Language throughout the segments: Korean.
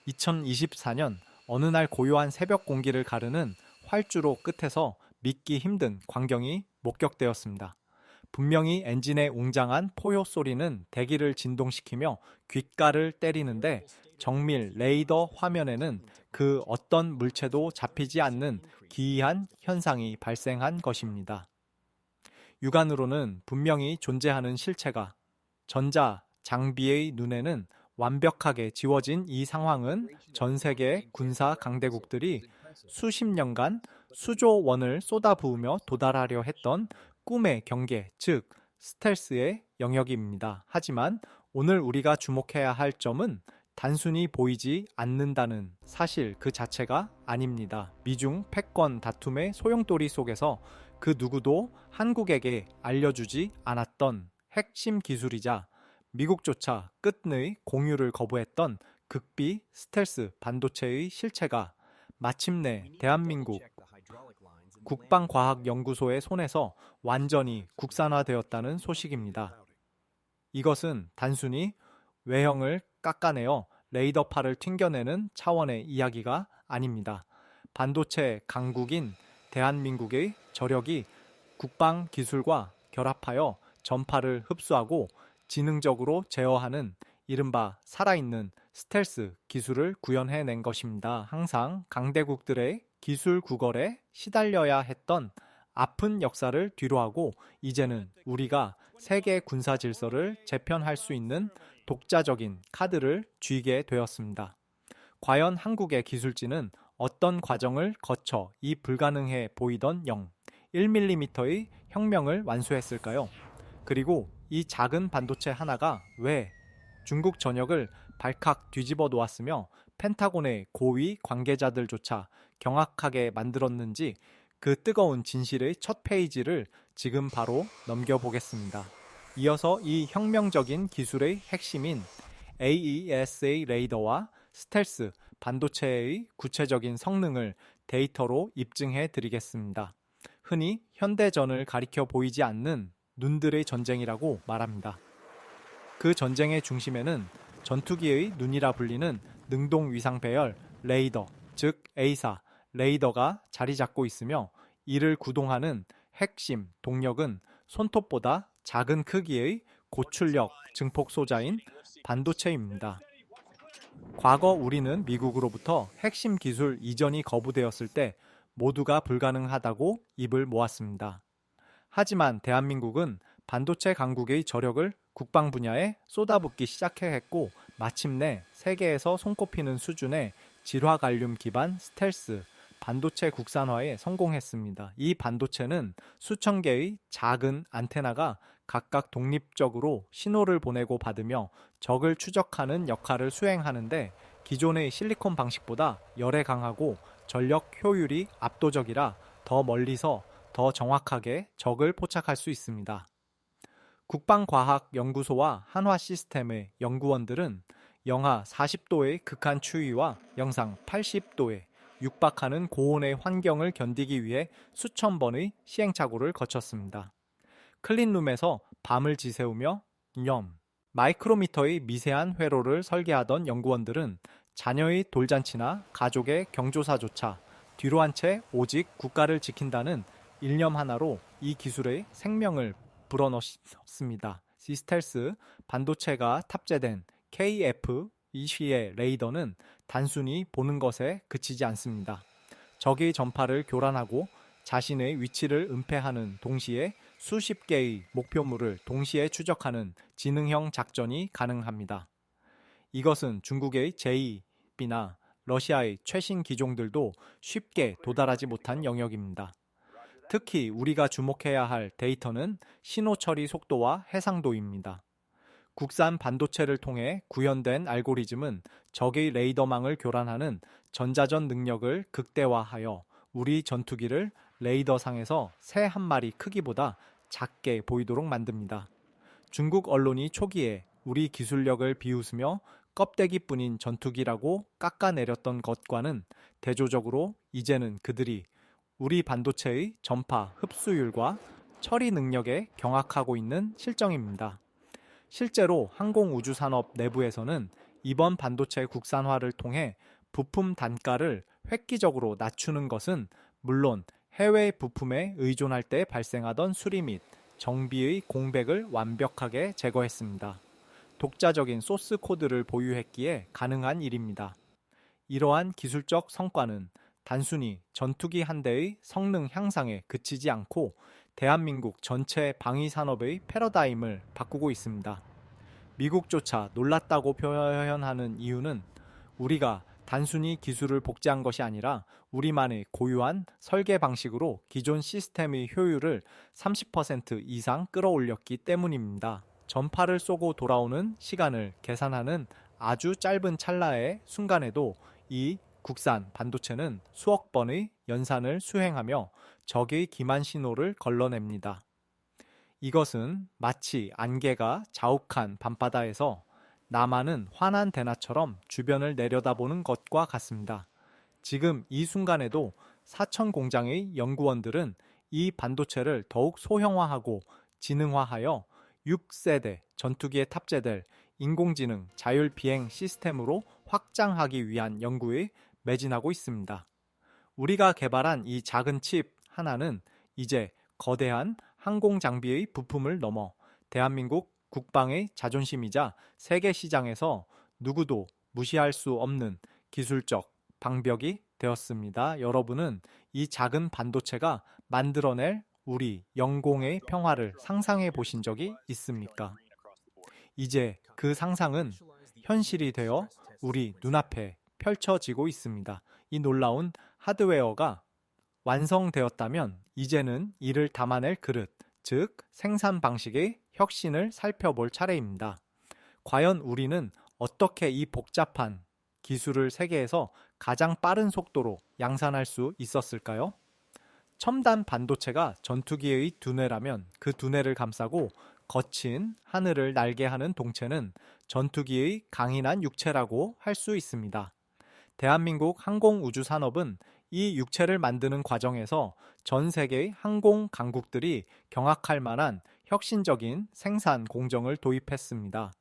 2024년 어느 날 고요한 새벽 공기를 가르는 활주로 끝에서 믿기 힘든 광경이 목격되었습니다. 분명히 엔진의 웅장한 포효 소리는 대기를 진동시키며 귓가를 때리는데 정밀 레이더 화면에는 그 어떤 물체도 잡히지 않는 기이한 현상이 발생한 것입니다. 육안으로는 분명히 존재하는 실체가 전자 장비의 눈에는 완벽하게 지워진 이 상황은 전 세계 군사 강대국들이 수십 년간 수조 원을 쏟아부으며 도달하려 했던 꿈의 경계, 즉 스텔스의 영역입니다. 하지만 오늘 우리가 주목해야 할 점은 단순히 보이지 않는다는 사실 그 자체가 아닙니다. 미중 패권 다툼의 소용돌이 속에서 그 누구도 한국에게 알려주지 않았던 핵심 기술이자 미국조차 끝의 공유를 거부했던 극비 스텔스 반도체의 실체가 마침내 대한민국 국방과학연구소의 손에서 완전히 국산화되었다는 소식입니다. 이것은 단순히 외형을 깎아내어 레이더파를 튕겨내는 차원의 이야기가 아닙니다. 반도체 강국인 대한민국의 저력이 국방 기술과 결합하여 전파를 흡수하고 지능적으로 제어하는 이른바 살아있는 스텔스 기술을 구현해낸 것입니다. 항상 강대국들의 기술 구걸에 시달려야 했던 아픈 역사를 뒤로하고 이제는 우리가 세계 군사 질서를 재편할 수 있는 독자적인 카드를 쥐게 되었습니다. 과연 한국의 기술진은 어떤 과정을 거쳐 이 불가능해 보이던 1mm의 혁명을 완수했을까요? 그리고 이 작은 반도체 하나가 왜 중국 전역을 발칵 뒤집어 놓았으며 펜타곤의 고위 관계자들조차 경악하게 만들었는지 그 뜨거운 진실의 첫 페이지를 지금 바로 넘겨보겠습니다. 이어서 이 혁명적인 기술의 핵심인 AESA 레이더와 스텔스 반도체의 구체적인 성능을 데이터로 입증해 드리겠습니다. 흔히 현대전을 가리켜 보이지 않는 눈들의 전쟁이라고 말합니다. 그 전쟁의 중심에는 전투기의 눈이라 불리는 능동위상 배열 레이더, 즉 A사 레이더가 자리 잡고 있으며 이를 구동하는 핵심 동력은 손톱보다 작은 크기의 고출력 증폭 소자인 반도체입니다. 과거 우리는 미국으로부터 핵심 기술 이전이 거부되었을 때 모두가 불가능하다고 입을 모았습니다. 하지만 대한민국은 반도체 강국의 저력을 국방 분야에 쏟아붓기 시작했고 마침내 세계에서 손꼽히는 수준의 질화갈륨 기반 스텔스 반도체 국산화에 성공했습니다. 이 반도체는 수천 개의 작은 안테나가 각각 독립적으로 신호를 보내고 받으며 적을 추적하는 역할을 수행하는데 기존의 실리콘 방식보다 열에 강하고 전력 효율이 압도적이라 더 멀리서 더 정확하게 적을 포착할 수 있습니다. 국방과학연구소와 한화시스템의 연구원들은 영하 40도의 극한 추위와 영상 80도에 육박하는 고온의 환경을 견디기 위해 수천 번의 시행착오를 거쳤습니다. 클린룸에서 밤을 지새우며 마이크로미터의 미세한 회로를 설계하던 연구원들은 자녀의 돌잔치나 가족의 경조사조차 뒤로 한 채 오직 국가를 지킨다는 일념 하나로 이 기술의 생명을 불어넣습니다. 스텔스 반도체가 탑재된 KF-20의 레이더는 단순히 보는 것에 그치지 않습니다. 적의 전파를 교란하고 자신의 위치를 은폐하는 동시에 수십 개의 목표물을 동시에 추적하는 지능형 작전이 가능합니다. 이것은 중국의 제2B나 러시아의 최신 기종들도 쉽게 도달하지 못한 영역입니다. 특히 우리가 주목해야 할 데이터는 신호 처리 속도와 해상도입니다. 국산 반도체를 통해 구현된 알고리즘은 적의 레이더망을 교란하는 전자전 능력을 극대화하여 우리 전투기를 레이더상에서 새 한 마리 크기보다 작게 보이도록 만듭니다. 중국 언론이 초기에 우리 기술력을 비웃으며 껍데기뿐인 전투기라고 깎아내렸던 것과는 대조적으로 이제는 그들이 우리 반도체의 전파 흡수율과 처리 능력에 경악하고 있는 실정입니다. 실제로 항공우주산업 내부에서는 이번 반도체 국산화를 통해 부품 단가를 획기적으로 낮추는 것은 물론 해외 부품에 의존할 때 발생하던 수리 및 정비의 공백을 완벽하게 제거했습니다. 독자적인 소스 코드를 보유했기에 가능한 일입니다. 이러한 기술적 성과는 단순히 전투기 한 대의 성능 향상에 그치지 않고 대한민국 전체 방위 산업의 패러다임을 바꾸고 있습니다. 미국조차 놀랐다고 표현하는 이유는 우리가 단순히 기술을 복제한 것이 아니라 우리만의 고유한 설계 방식으로 기존 시스템의 효율을 30% 이상 끌어올렸기 때문입니다. 전파를 쏘고 돌아오는 시간을 계산하는 아주 짧은 찰나의 순간에도 이 국산 반도체는 수억 번의 연산을 수행하며 적의 기만 신호를 걸러냅니다. 이것은 마치 안개가 자욱한 밤바다에서 나만은 환한 대낮처럼 주변을 내려다보는 것과 같습니다. 지금 이 순간에도 사천 공장의 연구원들은 이 반도체를 더욱 소형화하고 지능화하여 6세대 전투기에 탑재될 인공지능 자율 비행 시스템으로 확장하기 위한 연구에 매진하고 있습니다. 우리가 개발한 이 작은 칩 하나는 이제 거대한 항공 장비의 부품을 넘어 대한민국 국방의 자존심이자 세계 시장에서 누구도 무시할 수 없는 기술적 방벽이 되었습니다. 여러분은 이 작은 반도체가 만들어낼 우리 영공의 평화를 상상해 보신 적이 있습니까? 이제 그 상상은 현실이 되어 우리 눈앞에 펼쳐지고 있습니다. 이 놀라운 하드웨어가 완성되었다면 이제는 이를 담아낼 그릇, 즉 생산 방식의 혁신을 살펴볼 차례입니다. 과연 우리는 어떻게 이 복잡한 기술을 세계에서 가장 빠른 속도로 양산할 수 있었을까요? 첨단 반도체가 전투기의 두뇌라면 그 두뇌를 감싸고 거친 하늘을 날게 하는 동체는 전투기의 강인한 육체라고 할 수 있습니다. 대한민국 항공우주산업은 이 육체를 만드는 과정에서 전 세계의 항공 강국들이 경악할 만한 혁신적인 생산 공정을 도입했습니다.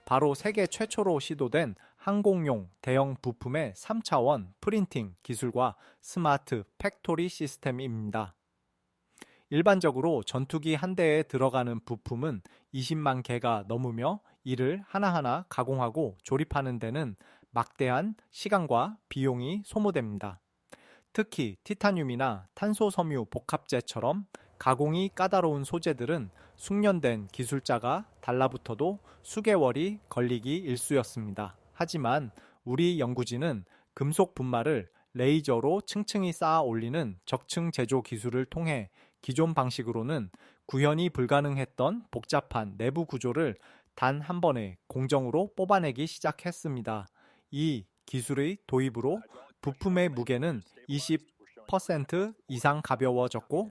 바로 세계 최초로 시도된 항공용 대형 부품의 3차원 프린팅 기술과 스마트 팩토리 시스템입니다. 일반적으로 전투기 한 대에 들어가는 부품은 20만 개가 넘으며 이를 하나하나 가공하고 조립하는 데는 막대한 시간과 비용이 소모됩니다. 특히 티타늄이나 탄소섬유 복합재처럼 가공이 까다로운 소재들은 숙련된 기술자가 달라붙어도 수개월이 걸리기 일쑤였습니다. 하지만 우리 연구진은 금속 분말을 레이저로 층층이 쌓아 올리는 적층 제조 기술을 통해 기존 방식으로는 구현이 불가능했던 복잡한 내부 구조를 단 한 번에 공정으로 뽑아내기 시작했습니다. 이 기술의 도입으로 부품의 무게는 20% 이상 가벼워졌고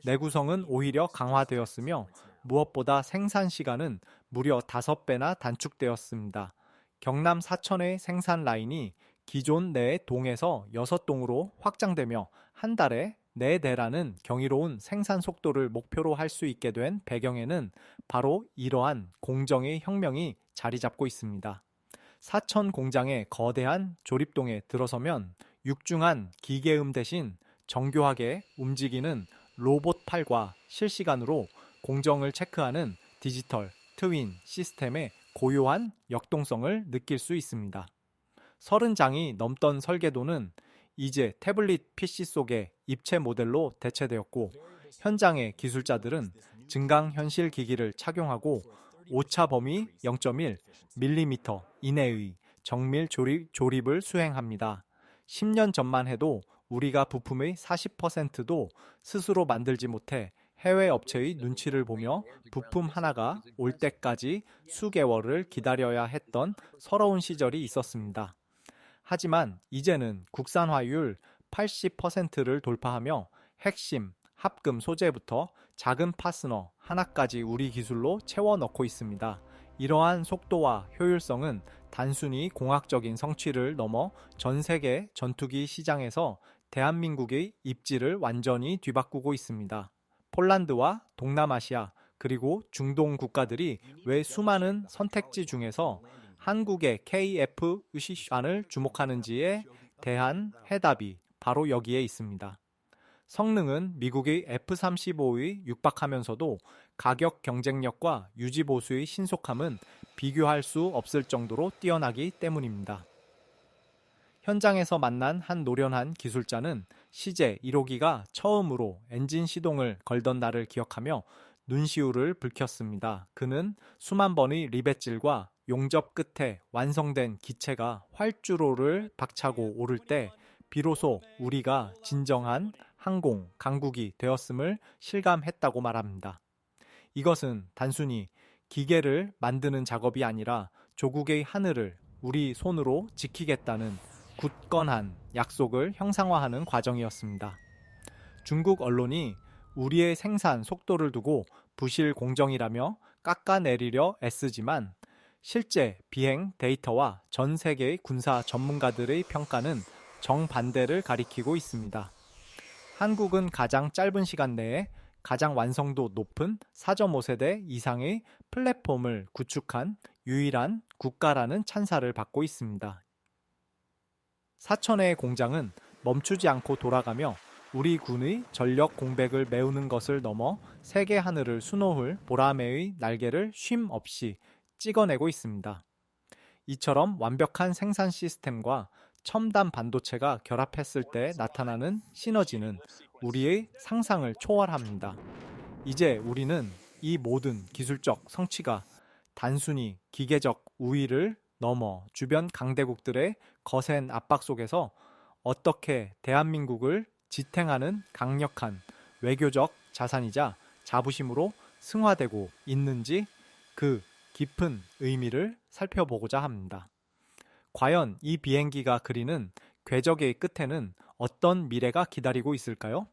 내구성은 오히려 강화되었으며 무엇보다 생산 시간은 무려 5배나 단축되었습니다. 경남 사천의 생산 라인이 기존 4동에서 6동으로 확장되며 한 달에 4대라는 경이로운 생산 속도를 목표로 할 수 있게 된 배경에는 바로 이러한 공정의 혁명이 자리 잡고 있습니다. 사천 공장의 거대한 조립동에 들어서면 육중한 기계음 대신 정교하게 움직이는 로봇 팔과 실시간으로 공정을 체크하는 디지털 트윈 시스템의 고요한 역동성을 느낄 수 있습니다. 30장이 넘던 설계도는 이제 태블릿 PC 속의 입체 모델로 대체되었고 현장의 기술자들은 증강현실 기기를 착용하고 오차 범위 0.1mm 이내의 정밀 조립을 수행합니다. 10년 전만 해도 우리가 부품의 40%도 스스로 만들지 못해 해외 업체의 눈치를 보며 부품 하나가 올 때까지 수개월을 기다려야 했던 서러운 시절이 있었습니다. 하지만 이제는 국산화율 80%를 돌파하며 핵심, 합금 소재부터 작은 파스너 하나까지 우리 기술로 채워 넣고 있습니다. 이러한 속도와 효율성은 단순히 공학적인 성취를 넘어 전 세계 전투기 시장에서 대한민국의 입지를 완전히 뒤바꾸고 있습니다. 폴란드와 동남아시아 그리고 중동 국가들이 왜 수많은 선택지 중에서 한국의 KF-24를 주목하는지에 대한 해답이 바로 여기에 있습니다. 성능은 미국의 F-35의 육박하면서도 가격 경쟁력과 유지보수의 신속함은 비교할 수 없을 정도로 뛰어나기 때문입니다. 현장에서 만난 한 노련한 기술자는 시제 1호기가 처음으로 엔진 시동을 걸던 날을 기억하며 눈시울을 붉혔습니다. 그는 수만 번의 리벳질과 용접 끝에 완성된 기체가 활주로를 박차고 오를 때 비로소 우리가 진정한 항공 강국이 되었음을 실감했다고 말합니다. 이것은 단순히 기계를 만드는 작업이 아니라 조국의 하늘을 우리 손으로 지키겠다는 굳건한 약속을 형상화하는 과정이었습니다. 중국 언론이 우리의 생산 속도를 두고 부실 공정이라며 깎아내리려 애쓰지만 실제 비행 데이터와 전 세계의 군사 전문가들의 평가는 정반대를 가리키고 있습니다. 한국은 가장 짧은 시간 내에 가장 완성도 높은 4.5세대 이상의 플랫폼을 구축한 유일한 국가라는 찬사를 받고 있습니다. 사천해의 공장은 멈추지 않고 돌아가며 우리 군의 전력 공백을 메우는 것을 넘어 세계 하늘을 수놓을 보라매의 날개를 쉼 없이 찍어내고 있습니다. 이처럼 완벽한 생산 시스템과 첨단 반도체가 결합했을 때 나타나는 시너지는 우리의 상상을 초월합니다. 이제 우리는 이 모든 기술적 성취가 단순히 기계적 우위를 넘어 주변 강대국들의 거센 압박 속에서 어떻게 대한민국을 지탱하는 강력한 외교적 자산이자 자부심으로 승화되고 있는지 그 깊은 의미를 살펴보고자 합니다. 과연 이 비행기가 그리는 궤적의 끝에는 어떤 미래가 기다리고 있을까요?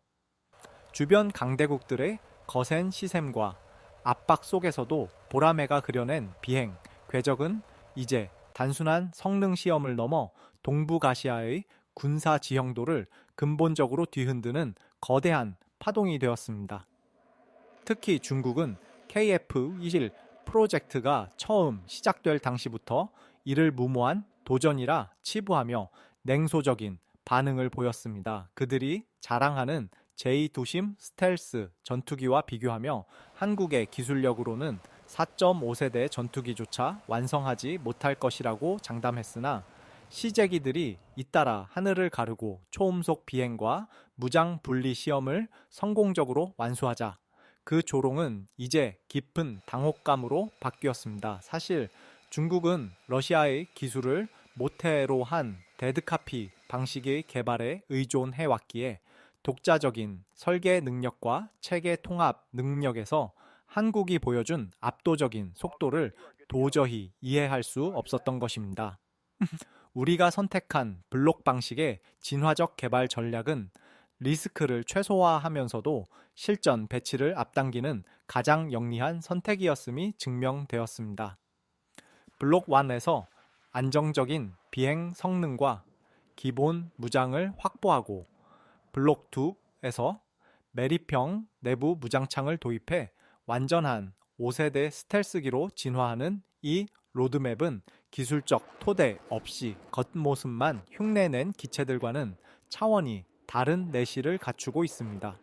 주변 강대국들의 거센 시샘과 압박 속에서도 보라매가 그려낸 비행 궤적은 이제 단순한 성능 시험을 넘어 동북아시아의 군사 지형도를 근본적으로 뒤흔드는 거대한 파동이 되었습니다. 특히 중국은 KF-21 프로젝트가 처음 시작될 당시부터 이를 무모한 도전이라 치부하며 냉소적인 반응을 보였습니다. 그들이 자랑하는 제2도심 스텔스 전투기와 비교하며 한국의 기술력으로는 4.5세대 전투기조차 완성하지 못할 것이라고 장담했으나 시제기들이 잇따라 하늘을 가르고 초음속 비행과 무장 분리 시험을 성공적으로 완수하자 그 조롱은 이제 깊은 당혹감으로 바뀌었습니다. 사실 중국은 러시아의 기술을 모태로 한 데드카피 방식의 개발에 의존해왔기에 독자적인 설계 능력과 체계 통합 능력에서 한국이 보여준 압도적인 속도를 도저히 이해할 수 없었던 것입니다. 우리가 선택한 블록 방식의 진화적 개발 전략은 리스크를 최소화하면서도 실전 배치를 앞당기는 가장 영리한 선택이었음이 증명되었습니다. 블록 1에서 안정적인 비행 성능과 기본 무장을 확보하고 블록 2에서 매립형 내부 무장창을 도입해 완전한 5세대 스텔스기로 진화하는 이 로드맵은 기술적 토대 없이 겉모습만 흉내낸 기체들과는 차원이 다른 내실을 갖추고 있습니다.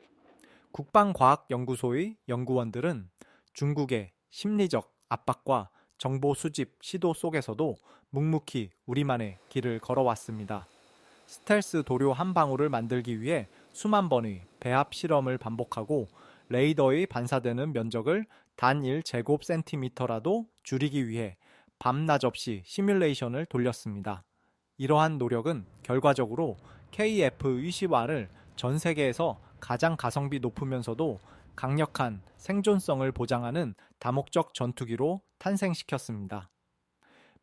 국방과학연구소의 연구원들은 중국의 심리적 압박과 정보 수집 시도 속에서도 묵묵히 우리만의 길을 걸어왔습니다. 스텔스 도료 한 방울을 만들기 위해 수만 번의 배합 실험을 반복하고 레이더의 반사되는 면적을 단 1제곱센티미터라도 줄이기 위해 밤낮 없이 시뮬레이션을 돌렸습니다. 이러한 노력은 결과적으로 KF-21을 전 세계에서 가장 가성비 높으면서도 강력한 생존성을 보장하는 다목적 전투기로 탄생시켰습니다.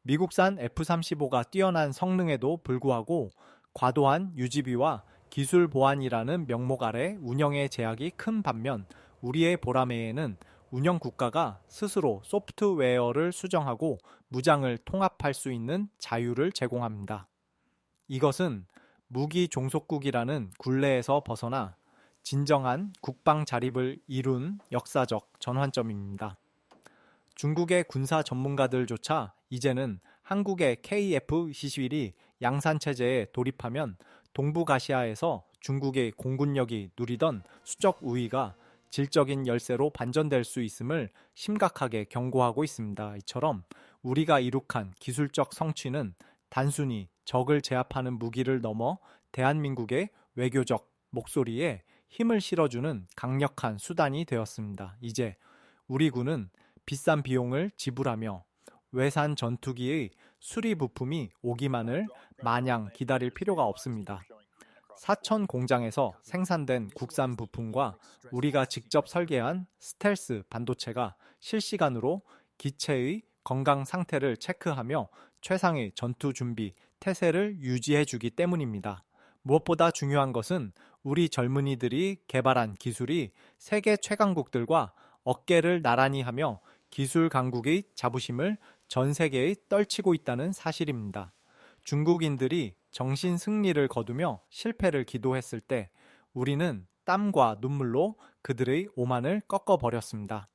미국산 F-35가 뛰어난 성능에도 불구하고 과도한 유지비와 기술 보안이라는 명목 아래 운영의 제약이 큰 반면 우리의 보라매에는 운영 국가가 스스로 소프트웨어를 수정하고 무장을 통합할 수 있는 자유를 제공합니다. 이것은 무기 종속국이라는 굴레에서 벗어나 진정한 국방 자립을 이룬 역사적 전환점입니다. 중국의 군사 전문가들조차 이제는 한국의 KF-21이 양산체제에 돌입하면 동북아시아에서 중국의 공군력이 누리던 수적 우위가 질적인 열세로 반전될 수 있음을 심각하게 경고하고 있습니다. 이처럼 우리가 이룩한 기술적 성취는 단순히 적을 제압하는 무기를 넘어 대한민국의 외교적 목소리에 힘을 실어주는 강력한 수단이 되었습니다. 이제 우리 군은 비싼 비용을 지불하며 외산 전투기의 수리 부품이 오기만을 마냥 기다릴 필요가 없습니다. 사천 공장에서 생산된 국산 부품과 우리가 직접 설계한 스텔스 반도체가 실시간으로 기체의 건강 상태를 체크하며 최상의 전투 준비, 태세를 유지해 주기 때문입니다. 무엇보다 중요한 것은 우리 젊은이들이 개발한 기술이 세계 최강국들과 어깨를 나란히 하며 기술 강국의 자부심을 전 세계에 떨치고 있다는 사실입니다. 중국인들이 정신 승리를 거두며 실패를 기도했을 때 우리는 땀과 눈물로 그들의 오만을 꺾어버렸습니다.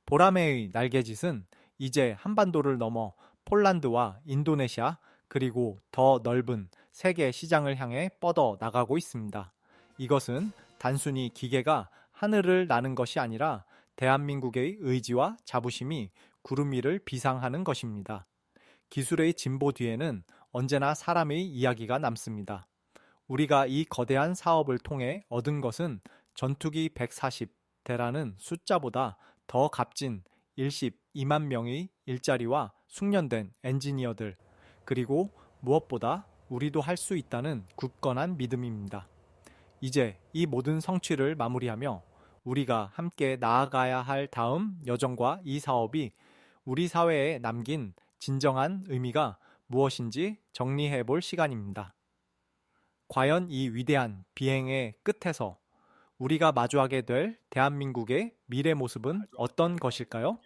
보라매의 날개짓은 이제 한반도를 넘어 폴란드와 인도네시아 그리고 더 넓은 세계 시장을 향해 뻗어 나가고 있습니다. 이것은 단순히 기계가 하늘을 나는 것이 아니라 대한민국의 의지와 자부심이 구름 위를 비상하는 것입니다. 기술의 진보 뒤에는 언제나 사람의 이야기가 남습니다. 우리가 이 거대한 사업을 통해 얻은 것은 전투기 140대라는 숫자보다 더 값진 일십 2만 명의 일자리와 숙련된 엔지니어들, 그리고 무엇보다 우리도 할 수 있다는 굳건한 믿음입니다. 이제 이 모든 성취를 마무리하며 우리가 함께 나아가야 할 다음 여정과 이 사업이 우리 사회에 남긴 진정한 의미가 무엇인지 정리해 볼 시간입니다. 과연 이 위대한 비행의 끝에서 우리가 마주하게 될 대한민국의 미래 모습은 어떤 것일까요?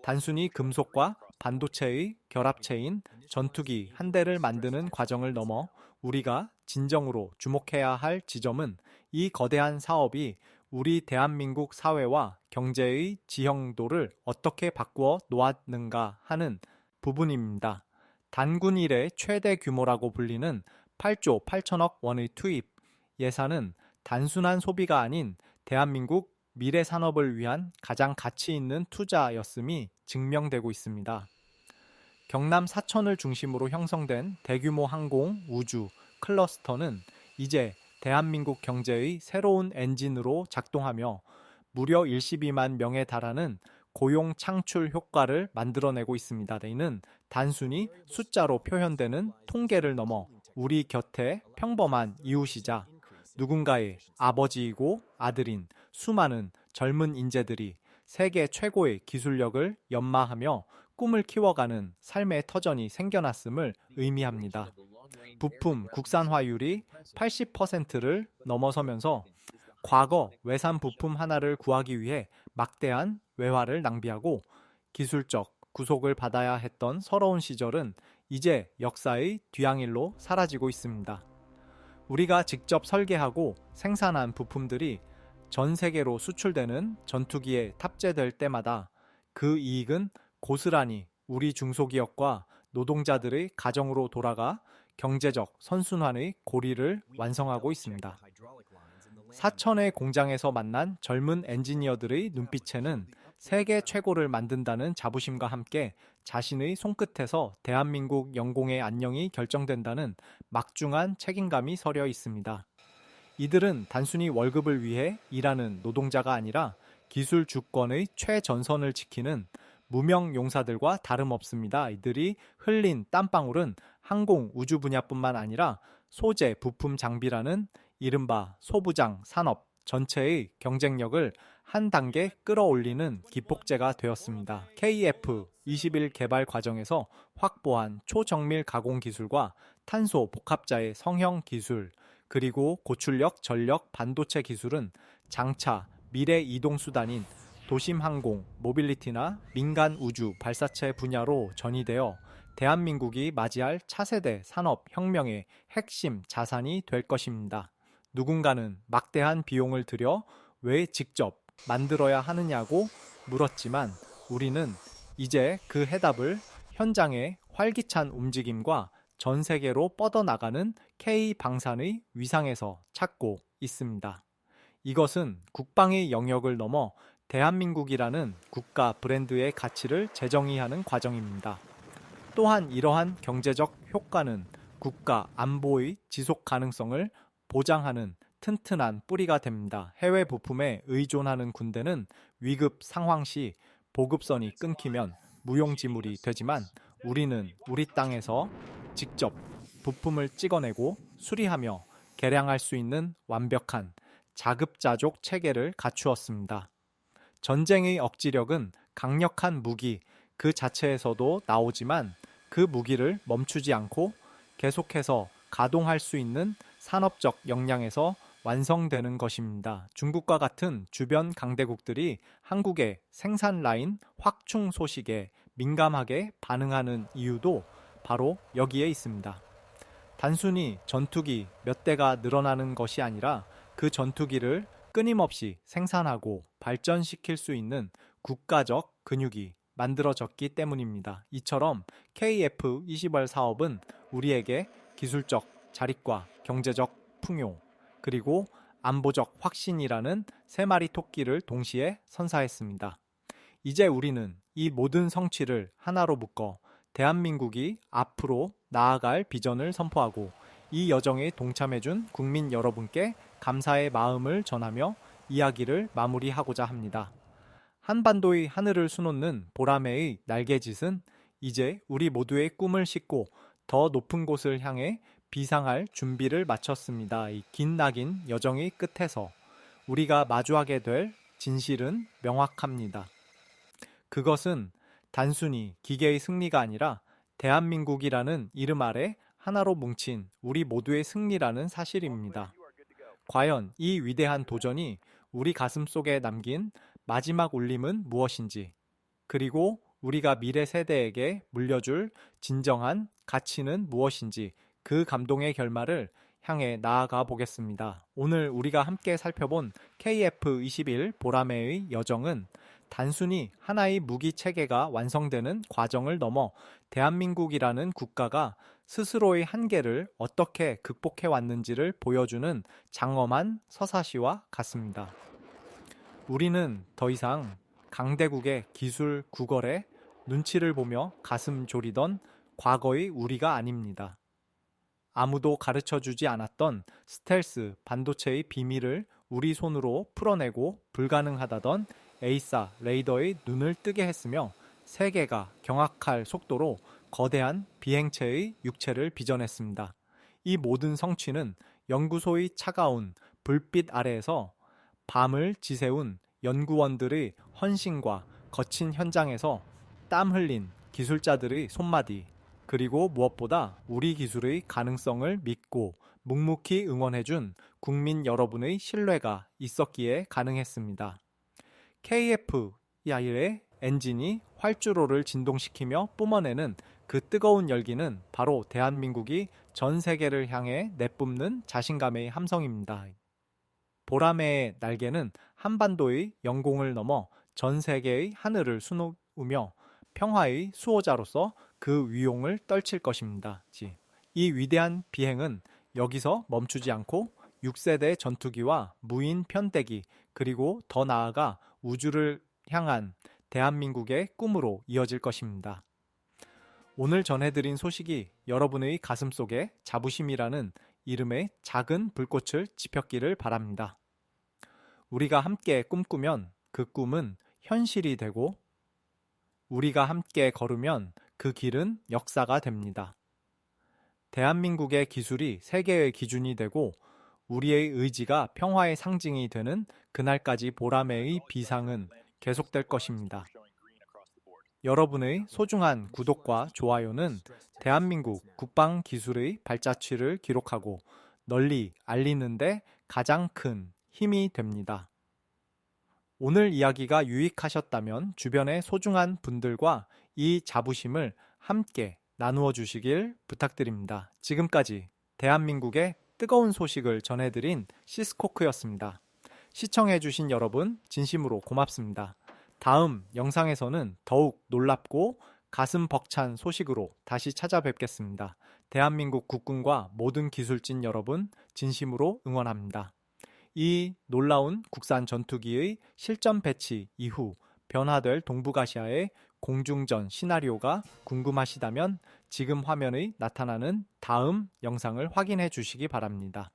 단순히 금속과 반도체의 결합체인 전투기 한 대를 만드는 과정을 넘어 우리가 진정으로 주목해야 할 지점은 이 거대한 사업이 우리 대한민국 사회와 경제의 지형도를 어떻게 바꾸어 놓았는가 하는 부분입니다. 단군 이래 최대 규모라고 불리는 8조 8천억 원의 투입 예산은 단순한 소비가 아닌 대한민국 미래 산업을 위한 가장 가치 있는 투자였음이 증명되고 있습니다. 경남 사천을 중심으로 형성된 대규모 항공, 우주, 클러스터는 이제 대한민국 경제의 새로운 엔진으로 작동하며 무려 12만 명에 달하는 고용 창출 효과를 만들어내고 있습니다. 이는 단순히 숫자로 표현되는 통계를 넘어 우리 곁에 평범한 이웃이자 누군가의 아버지이고 아들인 수많은 젊은 인재들이 세계 최고의 기술력을 연마하며 꿈을 키워가는 삶의 터전이 생겨났음을 의미합니다. 부품 국산화율이 80%를 넘어서면서 과거 외산 부품 하나를 구하기 위해 막대한 외화를 낭비하고 기술적 구속을 받아야 했던 서러운 시절은 이제 역사의 뒤향일로 사라지고 있습니다. 우리가 직접 설계하고 생산한 부품들이 전 세계로 수출되는 전투기에 탑재될 때마다 그 이익은 고스란히 우리 중소기업과 노동자들의 가정으로 돌아가 경제적 선순환의 고리를 완성하고 있습니다. 사천의 공장에서 만난 젊은 엔지니어들의 눈빛에는 세계 최고를 만든다는 자부심과 함께 자신의 손끝에서 대한민국 영공의 안녕이 결정된다는 막중한 책임감이 서려 있습니다. 이들은 단순히 월급을 위해 일하는 노동자가 아니라 기술 주권의 최전선을 지키는 무명 용사들과 다름없습니다. 이들이 흘린 땀방울은 항공 우주 분야뿐만 아니라 소재 부품 장비라는 이른바 소부장 산업 전체의 경쟁력을 한 단계 끌어올리는 기폭제가 되었습니다. KF-21 개발 과정에서 확보한 초정밀 가공 기술과 탄소 복합자의 성형 기술, 그리고 고출력 전력 반도체 기술은 장차 미래 이동 수단인 도심 항공, 모빌리티나 민간 우주 발사체 분야로 전이되어 대한민국이 맞이할 차세대 산업 혁명의 핵심 자산이 될 것입니다. 누군가는 막대한 비용을 들여 왜 직접 만들어야 하느냐고 물었지만 우리는 이제 그 해답을 현장에 활기찬 움직임과 전 세계로 뻗어나가는 K방산의 위상에서 찾고 있습니다. 이것은 국방의 영역을 넘어 대한민국이라는 국가 브랜드의 가치를 재정의하는 과정입니다. 또한 이러한 경제적 효과는 국가 안보의 지속 가능성을 보장하는 튼튼한 뿌리가 됩니다. 해외 부품에 의존하는 군대는 위급 상황 시 보급선이 끊기면 무용지물이 되지만 우리는 우리 땅에서 직접 부품을 찍어내고 수리하며 개량할 수 있는 완벽한 자급자족 체계를 갖추었습니다. 전쟁의 억지력은 강력한 무기 그 자체에서도 나오지만 그 무기를 멈추지 않고 계속해서 가동할 수 있는 산업적 역량에서 완성되는 것입니다. 중국과 같은 주변 강대국들이 한국의 생산 라인 확충 소식에 민감하게 반응하는 이유도 바로 여기에 있습니다. 단순히 전투기 몇 대가 늘어나는 것이 아니라 그 전투기를 끊임없이 생산하고 발전시킬 수 있는 국가적 근육이 만들어졌기 때문입니다. 이처럼 KF-21 사업은 우리에게 기술적 자립과 경제적 풍요, 그리고 안보적 확신이라는 세 마리 토끼를 동시에 선사했습니다. 이제 우리는 이 모든 성취를 하나로 묶어 대한민국이 앞으로 나아갈 비전을 선포하고 이 여정에 동참해준 국민 여러분께 감사의 마음을 전하며 이야기를 마무리하고자 합니다. 한반도의 하늘을 수놓는 보라매의 날개짓은 이제 우리 모두의 꿈을 싣고 더 높은 곳을 향해 비상할 준비를 마쳤습니다. 이 긴나긴 여정의 끝에서 우리가 마주하게 될 진실은 명확합니다. 그것은 단순히 기계의 승리가 아니라 대한민국이라는 이름 아래 하나로 뭉친 우리 모두의 승리라는 사실입니다. 과연 이 위대한 도전이 우리 가슴 속에 남긴 마지막 울림은 무엇인지, 그리고 우리가 미래 세대에게 물려줄 진정한 가치는 무엇인지 그 감동의 결말을 향해 나아가 보겠습니다. 오늘 우리가 함께 살펴본 KF-21 보라매의 여정은 단순히 하나의 무기 체계가 완성되는 과정을 넘어 대한민국이라는 국가가 스스로의 한계를 어떻게 극복해 왔는지를 보여주는 장엄한 서사시와 같습니다. 우리는 더 이상 강대국의 기술 구걸에 눈치를 보며 가슴 졸이던 과거의 우리가 아닙니다. 아무도 가르쳐주지 않았던 스텔스 반도체의 비밀을 우리 손으로 풀어내고 불가능하다던 에이사 레이더의 눈을 뜨게 했으며 세계가 경악할 속도로 거대한 비행체의 육체를 빚어냈습니다. 이 모든 성취는 연구소의 차가운 불빛 아래에서 밤을 지새운 연구원들의 헌신과 거친 현장에서 땀 흘린 기술자들의 손마디, 그리고 무엇보다 우리 기술의 가능성을 믿고 묵묵히 응원해준 국민 여러분의 신뢰가 있었기에 가능했습니다. KF-21의 엔진이 활주로를 진동시키며 뿜어내는 그 뜨거운 열기는 바로 대한민국이 전 세계를 향해 내뿜는 자신감의 함성입니다. 보라매의 날개는 한반도의 영공을 넘어 전 세계의 하늘을 수놓으며 평화의 수호자로서 그 위용을 떨칠 것입니다. 이 위대한 비행은 여기서 멈추지 않고 6세대 전투기와 무인 편대기, 그리고 더 나아가 우주를 향한 대한민국의 꿈으로 이어질 것입니다. 오늘 전해드린 소식이 여러분의 가슴 속에 자부심이라는 이름의 작은 불꽃을 지폈기를 바랍니다. 우리가 함께 꿈꾸면 그 꿈은 현실이 되고, 우리가 함께 걸으면 그 길은 역사가 됩니다. 대한민국의 기술이 세계의 기준이 되고 우리의 의지가 평화의 상징이 되는 그날까지 보라매의 비상은 계속될 것입니다. 여러분의 소중한 구독과 좋아요는 대한민국 국방 기술의 발자취를 기록하고 널리 알리는 데 가장 큰 힘이 됩니다. 오늘 이야기가 유익하셨다면 주변의 소중한 분들과 이 자부심을 함께 나누어 주시길 부탁드립니다. 지금까지 대한민국의 뜨거운 소식을 전해드린 시스코크였습니다. 시청해주신 여러분 진심으로 고맙습니다. 다음 영상에서는 더욱 놀랍고 가슴 벅찬 소식으로 다시 찾아뵙겠습니다. 대한민국 국군과 모든 기술진 여러분 진심으로 응원합니다. 이 놀라운 국산 전투기의 실전 배치 이후 변화될 동북아시아의 공중전 시나리오가 궁금하시다면 지금 화면에 나타나는 다음 영상을 확인해 주시기 바랍니다.